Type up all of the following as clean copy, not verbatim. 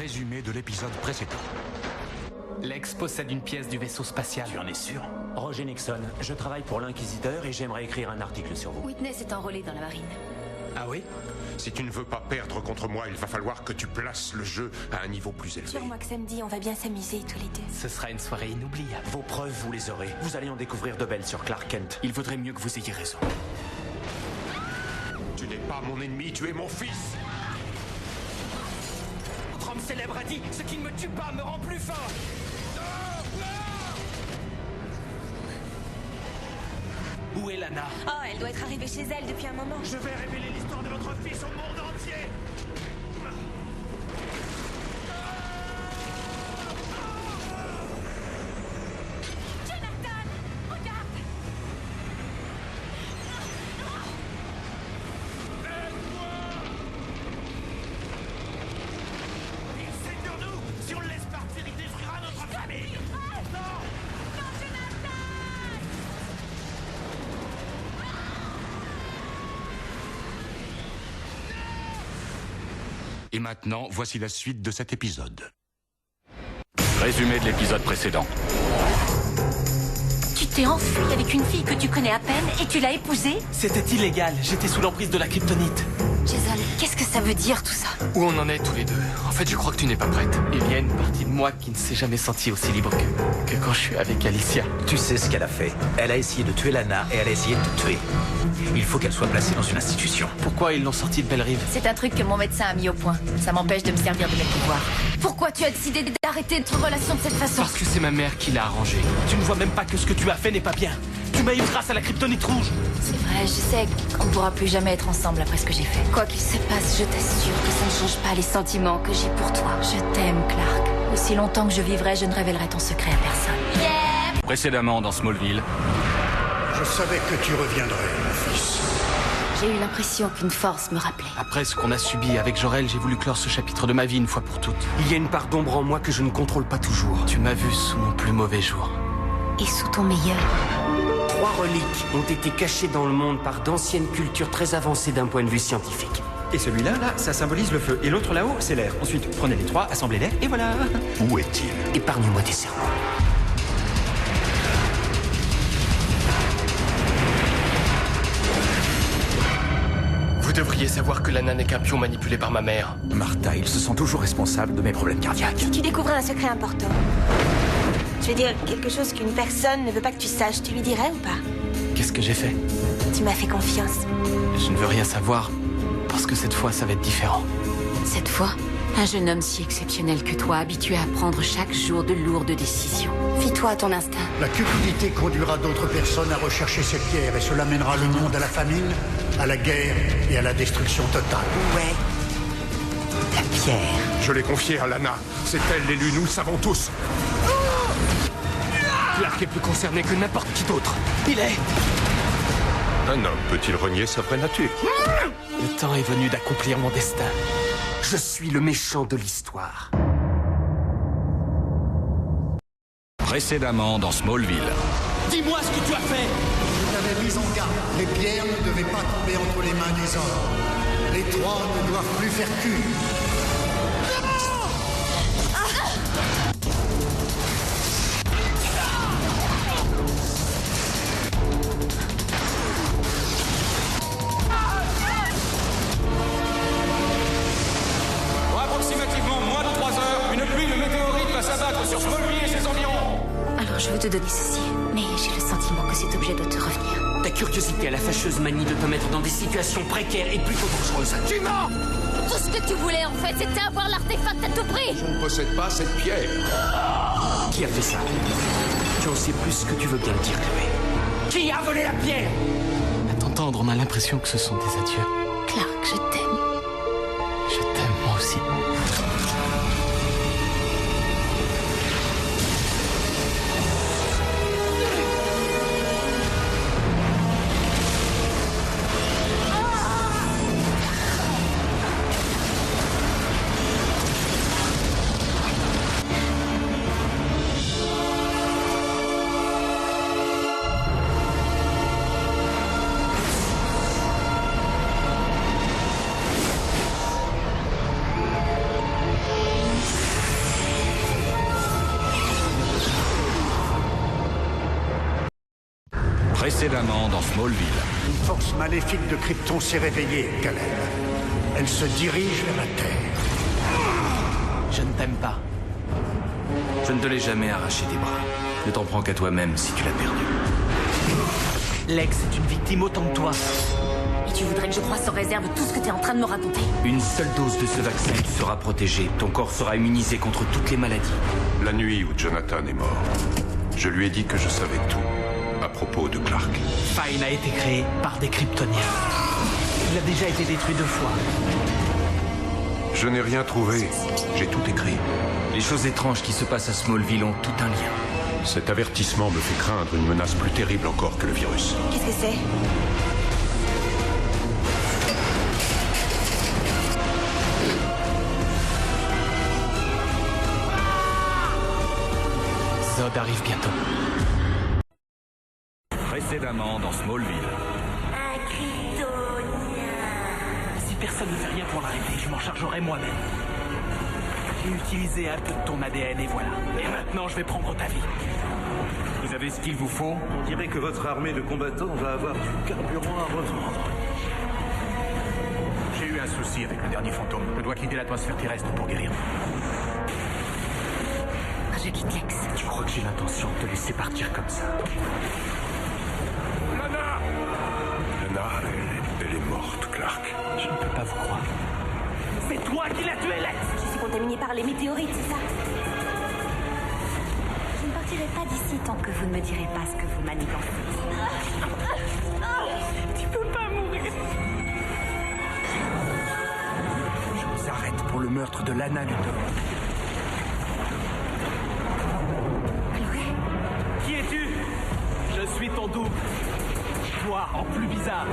Résumé de l'épisode précédent. Lex possède une pièce du vaisseau spatial. Tu en es sûr? Roger Nixon, je travaille pour l'Inquisiteur et j'aimerais écrire un article sur vous. Whitney s'est enrôlé dans la marine. Ah oui? Si tu ne veux pas perdre contre moi, il va falloir que tu places le jeu à un niveau plus élevé. Jure-moi que samedi, on va bien s'amuser tous les deux. Ce sera une soirée inoubliable. Vos preuves, vous les aurez. Vous allez en découvrir de belles sur Clark Kent. Il vaudrait mieux que vous ayez raison. Tu n'es pas mon ennemi, tu es mon fils. Notre homme célèbre a dit « Ce qui ne me tue pas me rend plus fort !» Où est Lana? Oh, elle doit être arrivée chez elle depuis un moment. Je vais révéler l'histoire de votre fils au monde entier. Jonathan, regarde! Il sait sur nous. Si on le laisse partir, il détruira notre famille. Non! Non, Jonathan! Et maintenant, voici la suite de cet épisode. Résumé de l'épisode précédent. Tu t'es enfui avec une fille que tu connais à peine et tu l'as épousée? C'était illégal, j'étais sous l'emprise de la kryptonite. Jason, qu'est-ce que ça veut dire tout ça? Où on en est tous les deux? En fait, je crois que tu n'es pas prête. Il y a une partie de moi qui ne s'est jamais sentie aussi libre que quand je suis avec Alicia. Tu sais ce qu'elle a fait. Elle a essayé de tuer Lana et elle a essayé de te tuer. Il faut qu'elle soit placée dans une institution. Pourquoi ils l'ont sortie de Belle-Rive? C'est un truc que mon médecin a mis au point. Ça m'empêche de me servir de mes pouvoirs. Pourquoi tu as décidé d'arrêter notre relation de cette façon? Parce que c'est ma mère qui l'a arrangé. Tu ne vois même pas que ce que tu as fait n'est pas bien. Tu m'as eu grâce à la kryptonite rouge. C'est vrai, je sais qu'on ne pourra plus jamais être ensemble après ce que j'ai fait. Quoi qu'il se passe, je t'assure que ça ne change pas les sentiments que j'ai pour toi. Je t'aime, Clark. Aussi longtemps que je vivrai, je ne révélerai ton secret à personne. Yeah! Précédemment dans Smallville. Je savais que tu reviendrais, mon fils. J'ai eu l'impression qu'une force me rappelait. Après ce qu'on a subi avec Jor-El, j'ai voulu clore ce chapitre de ma vie une fois pour toutes. Il y a une part d'ombre en moi que je ne contrôle pas toujours. Tu m'as vu sous mon plus mauvais jour. Et sous ton meilleur. 3 reliques ont été cachées dans le monde par d'anciennes cultures très avancées d'un point de vue scientifique. Et celui-là, là, ça symbolise le feu. Et l'autre là-haut, c'est l'air. Ensuite, prenez les 3, assemblez-les, et voilà. Où est-il? Épargne-moi tes serments. Vous devriez savoir que Lana n'est qu'un pion manipulé par ma mère. Martha, il se sent toujours responsable de mes problèmes cardiaques. Si tu découvrais un secret important, je veux dire quelque chose qu'une personne ne veut pas que tu saches, tu lui dirais ou pas? Qu'est-ce que j'ai fait? Tu m'as fait confiance. Je ne veux rien savoir, parce que cette fois, ça va être différent. Cette fois, un jeune homme si exceptionnel que toi, habitué à prendre chaque jour de lourdes décisions. Fie-toi à ton instinct. La cupidité conduira d'autres personnes à rechercher cette pierre et cela mènera le monde à la famine, à la guerre et à la destruction totale. Ouais. La pierre. Je l'ai confiée à Lana. C'est elle l'élu, nous le savons tous. Clark est plus concerné que n'importe qui d'autre. Il est... Un homme peut-il renier sa vraie nature? Le temps est venu d'accomplir mon destin. Je suis le méchant de l'histoire. Précédemment dans Smallville. Dis-moi ce que tu as fait! Je t'avais mis en garde. Les pierres ne devaient pas tomber entre les mains des hommes. Les 3 ne doivent plus faire cul. Pour approximativement moins de 3 heures, une pluie de météorites va s'abattre sur Smallville et ses environs. Alors je veux te donner ceci, mais j'ai le sentiment que cet objet doit te revenir. Ta curiosité a la fâcheuse manie de te mettre dans des situations précaires et plutôt dangereuses. Tu mens! Tout ce que tu voulais en fait, c'était avoir l'artefact à tout prix! Je ne possède pas cette pierre. Qui a fait ça? Tu en sais plus que tu veux bien le dire, Chloé. Qui a volé la pierre? À t'entendre, on a l'impression que ce sont des adieux. Clark, je t'aime. Je t'aime, moi aussi. Précédemment dans Smallville. Une force maléfique de Krypton s'est réveillée, Kal-El. Elle se dirige vers la Terre. Je ne t'aime pas. Je ne te l'ai jamais arraché des bras. Ne t'en prends qu'à toi-même si tu l'as perdu. Lex est une victime autant que toi. Et tu voudrais que je croie sans réserve tout ce que t'es en train de me raconter? Une seule dose de ce vaccin, tu seras protégé. Ton corps sera immunisé contre toutes les maladies. La nuit où Jonathan est mort, je lui ai dit que je savais tout à propos de Clark. Fine a été créé par des Kryptoniens. Il a déjà été détruit 2 fois. Je n'ai rien trouvé. J'ai tout écrit. Les choses étranges qui se passent à Smallville ont tout un lien. Cet avertissement me fait craindre une menace plus terrible encore que le virus. Qu'est-ce que c'est? Zod arrive bientôt. Précédemment dans Smallville. Un Kryptonien. Si personne ne fait rien pour l'arrêter, je m'en chargerai moi-même. J'ai utilisé un peu de ton ADN et voilà. Et maintenant, je vais prendre ta vie. Vous avez ce qu'il vous faut? On dirait que votre armée de combattants va avoir du carburant à revendre. J'ai eu un souci avec le dernier fantôme. Je dois quitter l'atmosphère terrestre pour guérir. Je quitte Lex. Tu crois que j'ai l'intention de te laisser partir comme ça? Lana, elle est morte, Clark. Je ne peux pas vous croire. C'est toi qui l'as tué, Lex! Je suis contaminée par les météorites, c'est ça? Je ne partirai pas d'ici tant que vous ne me direz pas ce que vous manigancez. Tu peux pas mourir. Je vous arrête pour le meurtre de Lana Luthor. Qui es-tu? Je suis ton double. Toi, en plus bizarre.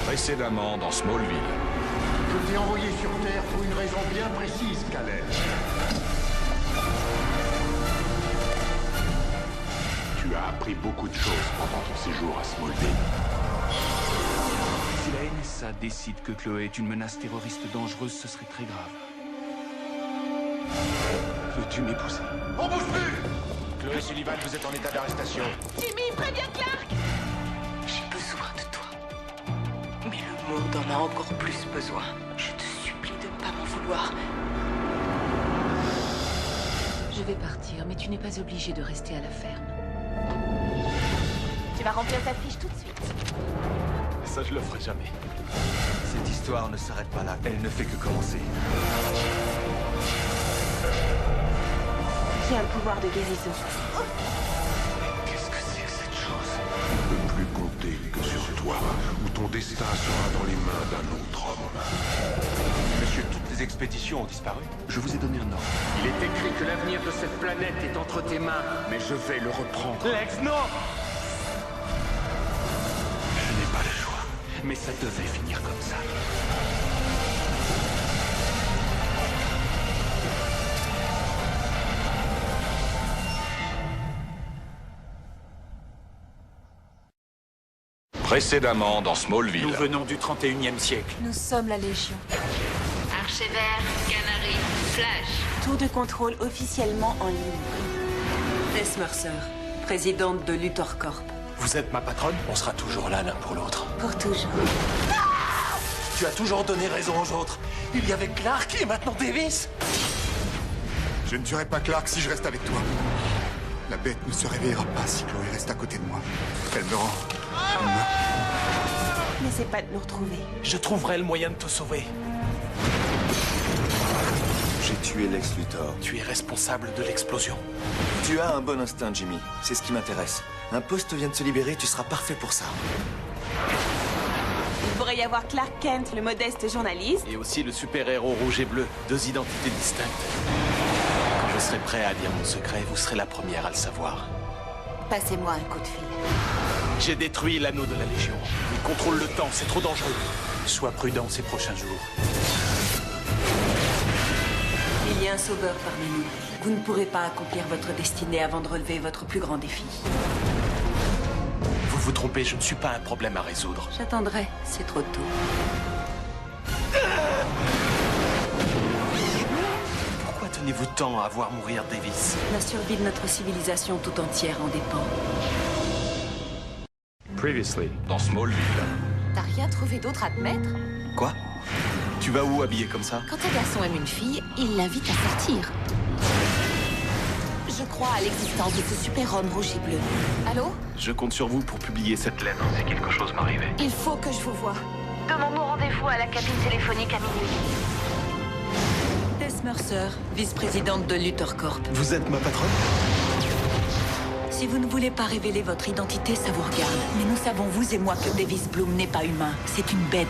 Précédemment dans Smallville. Je t'ai envoyé sur Terre pour une raison bien précise, Kal-El. Tu as appris beaucoup de choses pendant ton séjour à Smallville. Si la NSA décide que Chloé est une menace terroriste dangereuse, ce serait très grave. Veux-tu m'épouser? On bouge plus! Chloé Sullivan, vous êtes en état d'arrestation. Jimmy, préviens Clark! J'ai besoin de toi. Mais le monde en a encore plus besoin. Je te supplie de ne pas m'en vouloir. Je vais partir, mais tu n'es pas obligé de rester à la ferme. Tu vas remplir ta fiche tout de suite. Ça, je le ferai jamais. Cette histoire ne s'arrête pas là. Elle ne fait que commencer. J'ai un pouvoir de guérison. Qu'est-ce que c'est que cette chose? On ne peut plus compter que sur toi, ou ton destin sera dans les mains d'un autre homme. Monsieur, toutes les expéditions ont disparu. Je vous ai donné un ordre. Il est écrit que l'avenir de cette planète est entre tes mains, mais je vais le reprendre. Lex, non! Je n'ai pas le choix, mais ça devait finir comme ça. Précédemment dans Smallville. Nous venons du 31e siècle. Nous sommes la Légion. Archevert, Canary, Flash. Tour de contrôle officiellement en ligne. Tess Mercer, présidente de Luthor Corp. Vous êtes ma patronne? On sera toujours là l'un pour l'autre. Pour toujours. Tu as toujours donné raison aux autres. Il y avait Clark et maintenant Davis. Je ne tuerai pas Clark si je reste avec toi. La bête ne se réveillera pas si Chloé reste à côté de moi. Elle me rend... N'essaie pas de nous retrouver. Je trouverai le moyen de te sauver. J'ai tué Lex Luthor. Tu es responsable de l'explosion. Tu as un bon instinct, Jimmy. C'est ce qui m'intéresse. Un poste vient de se libérer, tu seras parfait pour ça. Il pourrait y avoir Clark Kent, le modeste journaliste. Et aussi le super-héros rouge et bleu. 2 identités distinctes. Quand je serai prêt à dire mon secret, vous serez la première à le savoir. Passez-moi un coup de fil. J'ai détruit l'anneau de la Légion. Il contrôle le temps, c'est trop dangereux. Sois prudent ces prochains jours. Il y a un sauveur parmi nous. Vous ne pourrez pas accomplir votre destinée avant de relever votre plus grand défi. Vous vous trompez, je ne suis pas un problème à résoudre. J'attendrai, c'est trop tôt. Pourquoi tenez-vous tant à voir mourir Davis? La survie de notre civilisation tout entière en dépend. Previously, dans Smallville. T'as rien trouvé d'autre à te mettre? Quoi? Tu vas où habillé comme ça? Quand un garçon aime une fille, il l'invite à sortir. Je crois à l'existence de ce super-homme rouge et bleu. Allô? Je compte sur vous pour publier cette lettre si quelque chose m'arrivait. Il faut que je vous voie. Donnons-nous rendez-vous à la cabine téléphonique à minuit. Tess Mercer, vice-présidente de Luthor Corp. Vous êtes ma patronne? Si vous ne voulez pas révéler votre identité, ça vous regarde. Mais nous savons, vous et moi, que Davis Bloom n'est pas humain. C'est une bête.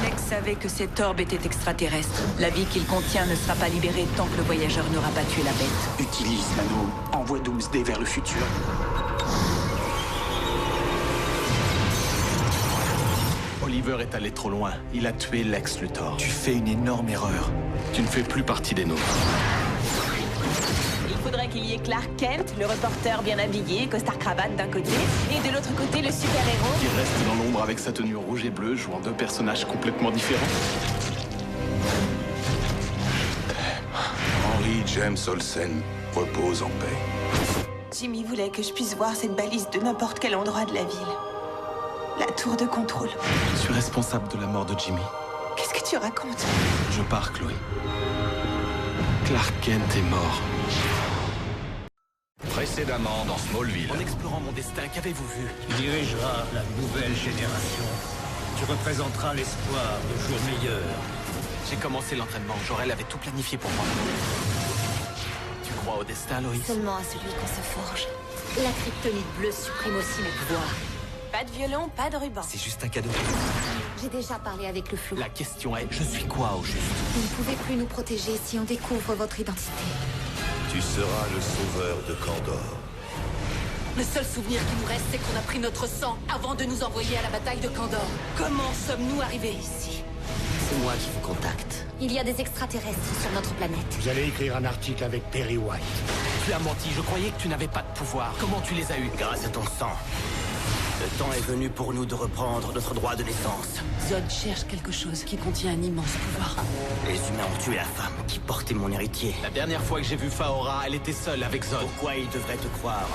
Lex savait que cet orbe était extraterrestre. La vie qu'il contient ne sera pas libérée tant que le voyageur n'aura pas tué la bête. Utilise l'anneau. Envoie Doomsday vers le futur. Oliver est allé trop loin. Il a tué Lex Luthor. Tu fais une énorme erreur. Tu ne fais plus partie des nôtres. Il faudrait qu'il y ait Clark Kent, le reporter bien habillé, costard-cravate d'un côté, et de l'autre côté, le super-héros. Qui reste dans l'ombre avec sa tenue rouge et bleue, jouant deux personnages complètement différents. Henry James Olsen repose en paix. Jimmy voulait que je puisse voir cette balise de n'importe quel endroit de la ville. La tour de contrôle. Je suis responsable de la mort de Jimmy. Qu'est-ce que tu racontes? Je pars, Chloé. Clark Kent est mort. Précédemment dans Smallville. En explorant mon destin, qu'avez-vous vu? Tu dirigeras la nouvelle génération. Tu représenteras l'espoir de jours meilleurs. J'ai commencé l'entraînement. Jor-El avait tout planifié pour moi. Tu crois au destin, Loïs? Seulement à celui qu'on se forge. La kryptonite bleue supprime aussi mes pouvoirs. Pas de violon, pas de ruban. C'est juste un cadeau. J'ai déjà parlé avec le flou. La question est, je suis quoi au juste? Vous ne pouvez plus nous protéger si on découvre votre identité. Tu seras le sauveur de Kandor. Le seul souvenir qui nous reste, c'est qu'on a pris notre sang avant de nous envoyer à la bataille de Kandor. Comment sommes-nous arrivés ici? C'est moi qui vous contacte. Il y a des extraterrestres sur notre planète. Vous allez écrire un article avec Perry White. Tu as menti, je croyais que tu n'avais pas de pouvoir. Comment tu les as eus? Grâce à ton sang. Le temps est venu pour nous de reprendre notre droit de naissance. Zod cherche quelque chose qui contient un immense pouvoir. Les humains ont tué la femme qui portait mon héritier. La dernière fois que j'ai vu Faora, elle était seule avec Zod. Pourquoi ils devraient te croire?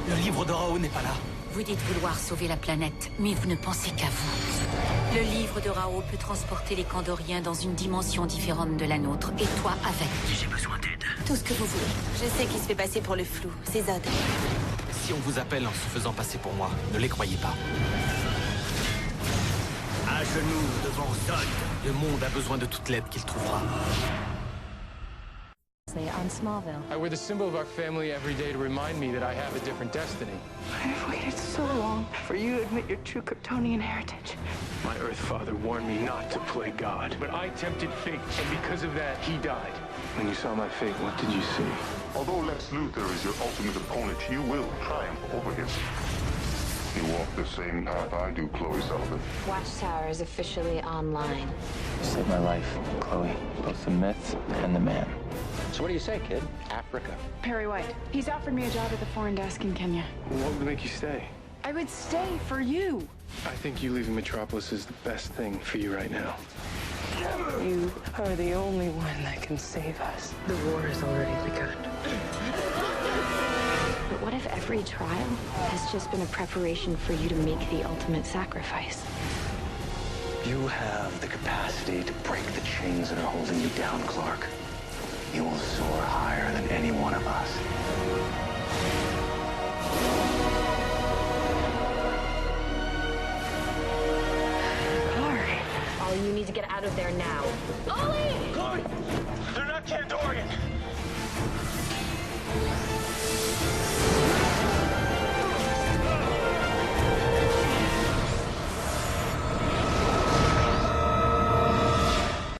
Le livre de Rao n'est pas là. Vous dites vouloir sauver la planète, mais vous ne pensez qu'à vous. Le livre de Rao peut transporter les Kandoriens dans une dimension différente de la nôtre, et toi avec. J'ai besoin d'aide. Tout ce que vous voulez. Je sais qui se fait passer pour le flou. C'est Zod. Si on vous appelle en se faisant passer pour moi, ne les croyez pas. À genoux devant Zod. Le monde a besoin de toute l'aide qu'il trouvera. On Smallville. I wear the symbol of our family every day to remind me that I have a different destiny. I've waited so long for you to admit your true Kryptonian heritage. My Earth father warned me not to play God, but I tempted fate, and because of that, he died. When you saw my fate, what did you see? Although Lex Luthor is your ultimate opponent, you will triumph over him. You walk the same path I do, Chloe Sullivan. Watchtower is officially online. You saved my life, Chloe. Both the myth and the man. So what do you say, kid? Africa. Perry White. He's offered me a job at the foreign desk in Kenya. What would make you stay? I would stay for you. I think you leaving Metropolis is the best thing for you right now. You are the only one that can save us. The war has already begun. But what if every trial has just been a preparation for you to make the ultimate sacrifice? You have the capacity to break the chains that are holding you down, Clark. You will soar higher than any one of us. Clark. All you need to get out of there now. Ollie!